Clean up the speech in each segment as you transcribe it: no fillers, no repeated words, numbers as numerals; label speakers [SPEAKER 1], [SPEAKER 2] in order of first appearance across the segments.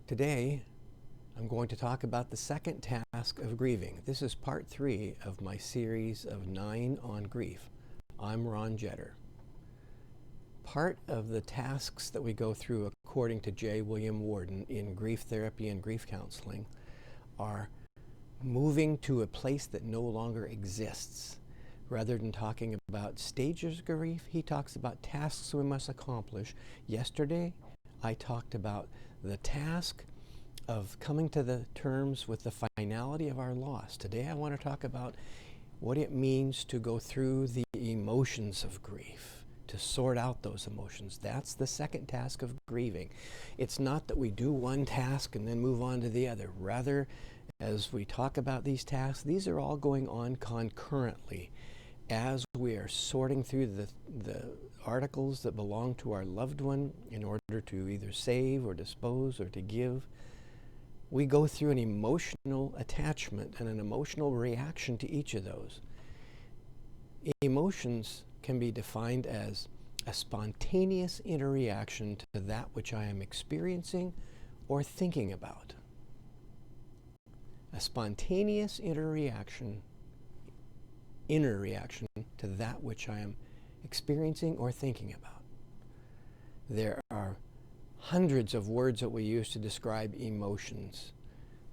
[SPEAKER 1] Today, I'm going to talk about the second task of grieving. This is part 3 of my series of 9 on grief. I'm Ron Jetter. Part of the tasks that we go through according to J. William Worden in grief therapy and grief counseling are moving to a place that no longer exists. Rather than talking about stages of grief, he talks about tasks we must accomplish. Yesterday, I talked about the task of coming to the terms with the finality of our loss. Today I want to talk about what it means to go through the emotions of grief, to sort out those emotions. That's the second task of grieving. It's not that we do one task and then move on to the other. Rather, as we talk about these tasks, these are all going on concurrently as we are sorting through the articles that belong to our loved one in order to either save or dispose or to give. We go through an emotional attachment and an emotional reaction to each of those. Emotions can be defined as a spontaneous interreaction to that which I am experiencing or thinking about. A spontaneous inner reaction to that which I am experiencing or thinking about. There are hundreds of words that we use to describe emotions.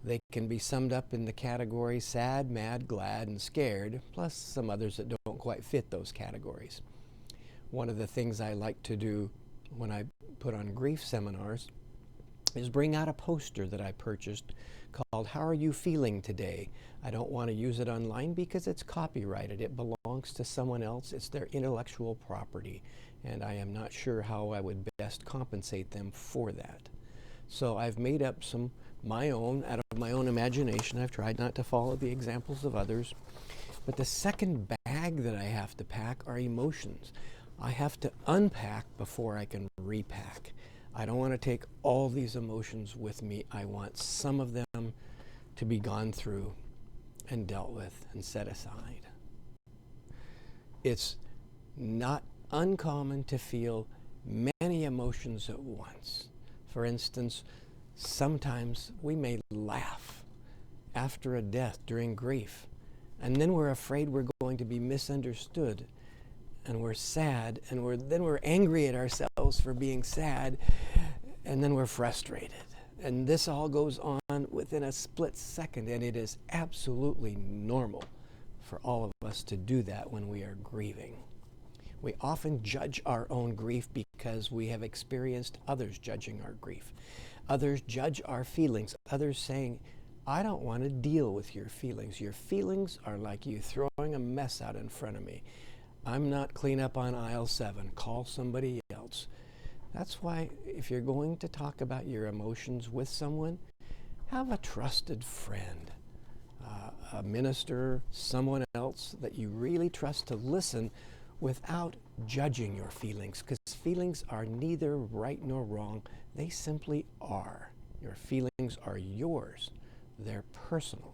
[SPEAKER 1] They can be summed up in the categories sad, mad, glad, and scared, plus some others that don't quite fit those categories. One of the things I like to do when I put on grief seminars is bring out a poster that I purchased called "How Are You Feeling Today?" I don't want to use it online because it's copyrighted. It belongs to someone else. It's their intellectual property, and I am not sure how I would best compensate them for that. So I've made up some out of my own imagination. I've tried not to follow the examples of others. But the second bag that I have to pack are emotions. I have to unpack before I can repack. I don't want to take all these emotions with me. I want some of them to be gone through and dealt with and set aside. It's not uncommon to feel many emotions at once. For instance, sometimes we may laugh after a death during grief, and then we're afraid we're going to be misunderstood, and we're sad, and then we're angry at ourselves for being sad, and then we're frustrated. And this all goes on within a split second, and it is absolutely normal for all of us to do that when we are grieving. We often judge our own grief because we have experienced others judging our grief. Others judge our feelings. Others saying, I don't want to deal with your feelings. Your feelings are like you throwing a mess out in front of me. I'm not clean up on aisle 7. Call somebody else. That's why if you're going to talk about your emotions with someone, have a trusted friend, a minister, someone else that you really trust to listen without judging your feelings, because feelings are neither right nor wrong. They simply are. Your feelings are yours. They're personal.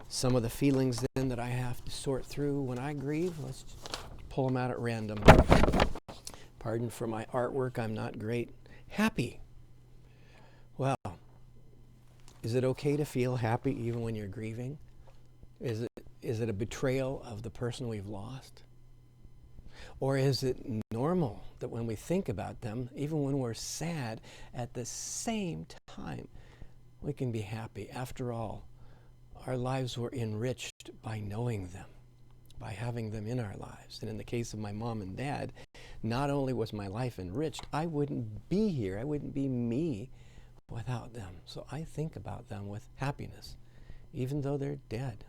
[SPEAKER 1] Some of the feelings then that I have to sort through when I grieve, let's pull them out at random. Pardon for my artwork, I'm not great. Happy. Well, is it okay to feel happy even when you're grieving? Is it a betrayal of the person we've lost? Or is it normal that when we think about them, even when we're sad, at the same time, we can be happy? After all, our lives were enriched by knowing them, by having them in our lives. And in the case of my mom and dad, not only was my life enriched, I wouldn't be here, I wouldn't be me without them. So I think about them with happiness, even though they're dead.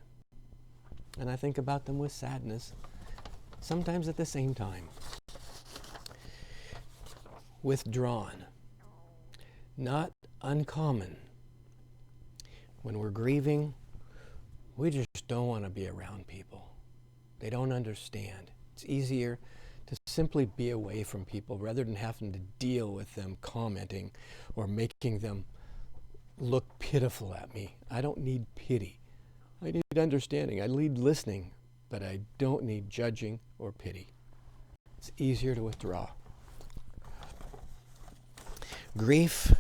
[SPEAKER 1] And I think about them with sadness, sometimes at the same time. Withdrawn. Not uncommon. When we're grieving, we just don't want to be around people. They don't understand. It's easier to simply be away from people rather than having to deal with them commenting or making them look pitiful at me. I don't need pity. I need understanding. I need listening, but I don't need judging or pity. It's easier to withdraw. Grief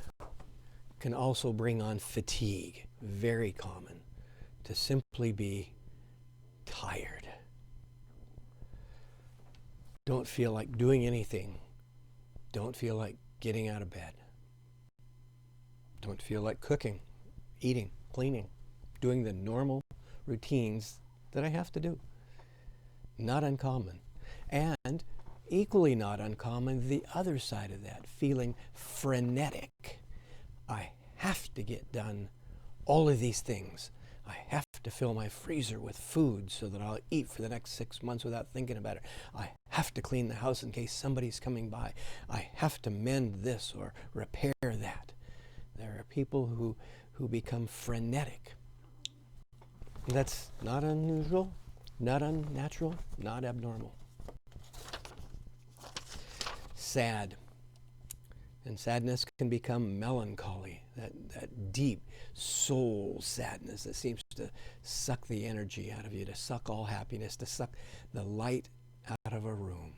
[SPEAKER 1] can also bring on fatigue, very common, to simply be tired. Don't feel like doing anything. Don't feel like getting out of bed. Don't feel like cooking, eating, cleaning, doing the normal routines that I have to do. Not uncommon. And equally not uncommon, the other side of that, feeling frenetic. I have to get done all of these things. I have to fill my freezer with food so that I'll eat for the next 6 months without thinking about it. I have to clean the house in case somebody's coming by. I have to mend this or repair that. There are people who become frenetic. That's not unusual, not unnatural, not abnormal. Sad. And sadness can become melancholy, that deep soul sadness that seems to suck the energy out of you, to suck all happiness, to suck the light out of a room.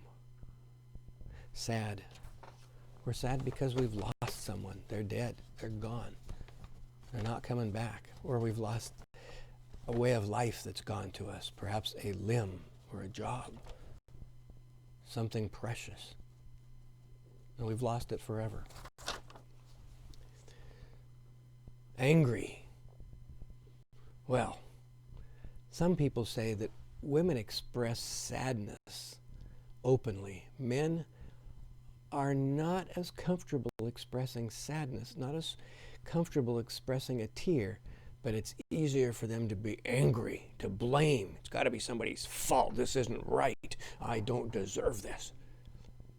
[SPEAKER 1] Sad. We're sad because we've lost someone. They're dead. They're gone. They're not coming back. Or we've lost a way of life that's gone to us, perhaps a limb or a job, something precious. And we've lost it forever. Angry. Well, some people say that women express sadness openly. Men are not as comfortable expressing sadness, not as comfortable expressing a tear, but it's easier for them to be angry, to blame. It's got to be somebody's fault. This isn't right. I don't deserve this.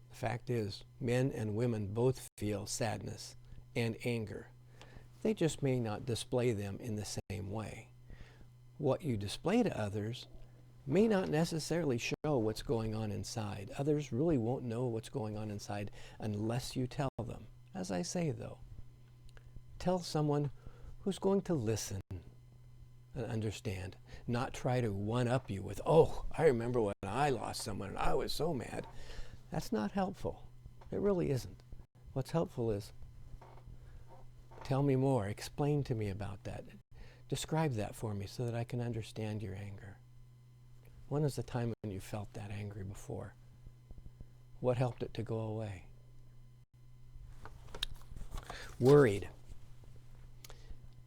[SPEAKER 1] The fact is, men and women both feel sadness and anger. They just may not display them in the same way. What you display to others may not necessarily show what's going on inside. Others really won't know what's going on inside unless you tell them. As I say, though, tell someone who's going to listen and understand, not try to one-up you with, oh, I remember when I lost someone and I was so mad. That's not helpful. It really isn't. What's helpful is, tell me more, explain to me about that. Describe that for me so that I can understand your anger. When was the time when you felt that angry before? What helped it to go away? Worried.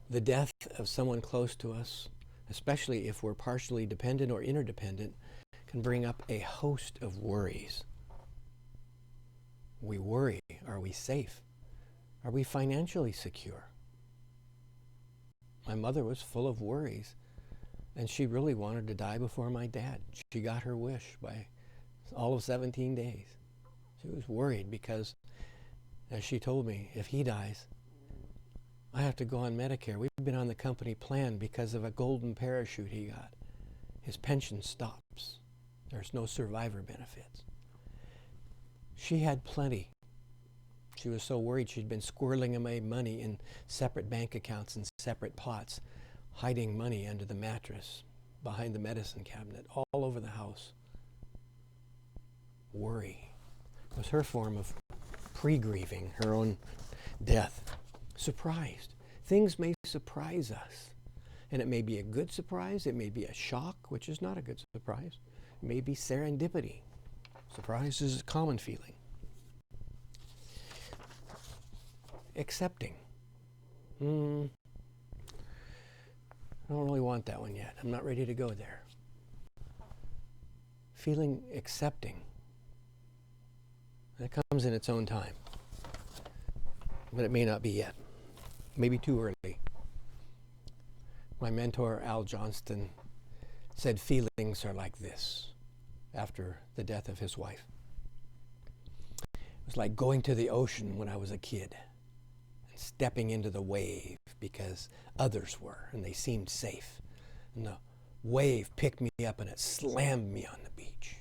[SPEAKER 1] The death of someone close to us, especially if we're partially dependent or interdependent, can bring up a host of worries. We worry. Are we safe? Are we financially secure? My mother was full of worries, and she really wanted to die before my dad. She got her wish by all of 17 days. She was worried because, as she told me, if he dies, I have to go on Medicare. We've been on the company plan because of a golden parachute he got. His pension stops. There's no survivor benefits. She had plenty. She was so worried she'd been squirreling away money in separate bank accounts and separate pots, hiding money under the mattress, behind the medicine cabinet, all over the house. Worry was her form of pre-grieving her own death. Surprised. Things may surprise us. And it may be a good surprise. It may be a shock, which is not a good surprise. It may be serendipity. Surprise is a common feeling. Accepting. I don't really want that one yet. I'm not ready to go there. Feeling accepting. That comes in its own time. But it may not be yet. Maybe too early. My mentor, Al Johnston, said feelings are like this after the death of his wife. It was like going to the ocean when I was a kid and stepping into the wave because others were and they seemed safe. And the wave picked me up and it slammed me on the beach.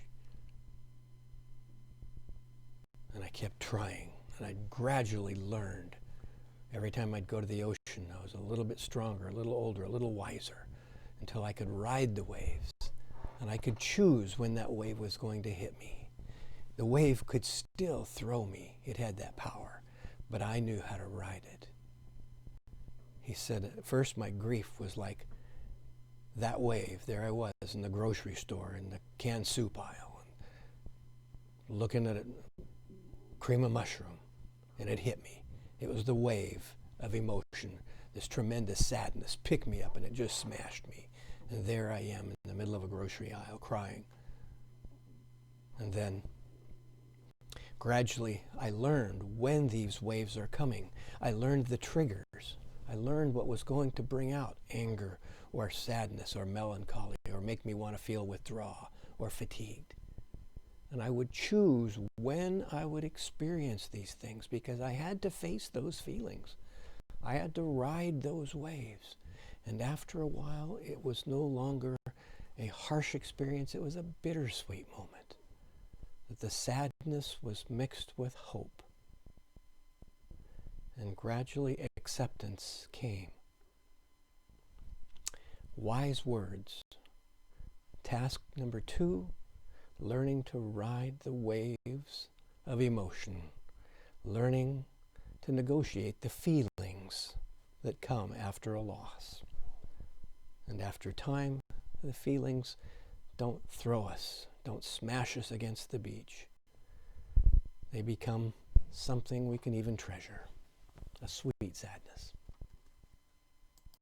[SPEAKER 1] And I kept trying, and I gradually learned. Every time I'd go to the ocean, I was a little bit stronger, a little older, a little wiser, until I could ride the waves. And I could choose when that wave was going to hit me. The wave could still throw me. It had that power. But I knew how to ride it. He said, at first my grief was like that wave. There I was in the grocery store in the canned soup aisle, and looking at a cream of mushroom, and it hit me. It was the wave of emotion, this tremendous sadness picked me up, and it just smashed me. And there I am in the middle of a grocery aisle crying. And then gradually I learned when these waves are coming. I learned the triggers. I learned what was going to bring out anger or sadness or melancholy or make me want to feel withdraw or fatigued. And I would choose when I would experience these things because I had to face those feelings. I had to ride those waves. And after a while, it was no longer a harsh experience. It was a bittersweet moment. That the sadness was mixed with hope. And gradually acceptance came. Wise words. Task number 2, learning to ride the waves of emotion. Learning to negotiate the feelings that come after a loss. And after time, the feelings don't throw us, don't smash us against the beach. They become something we can even treasure. A sweet sadness.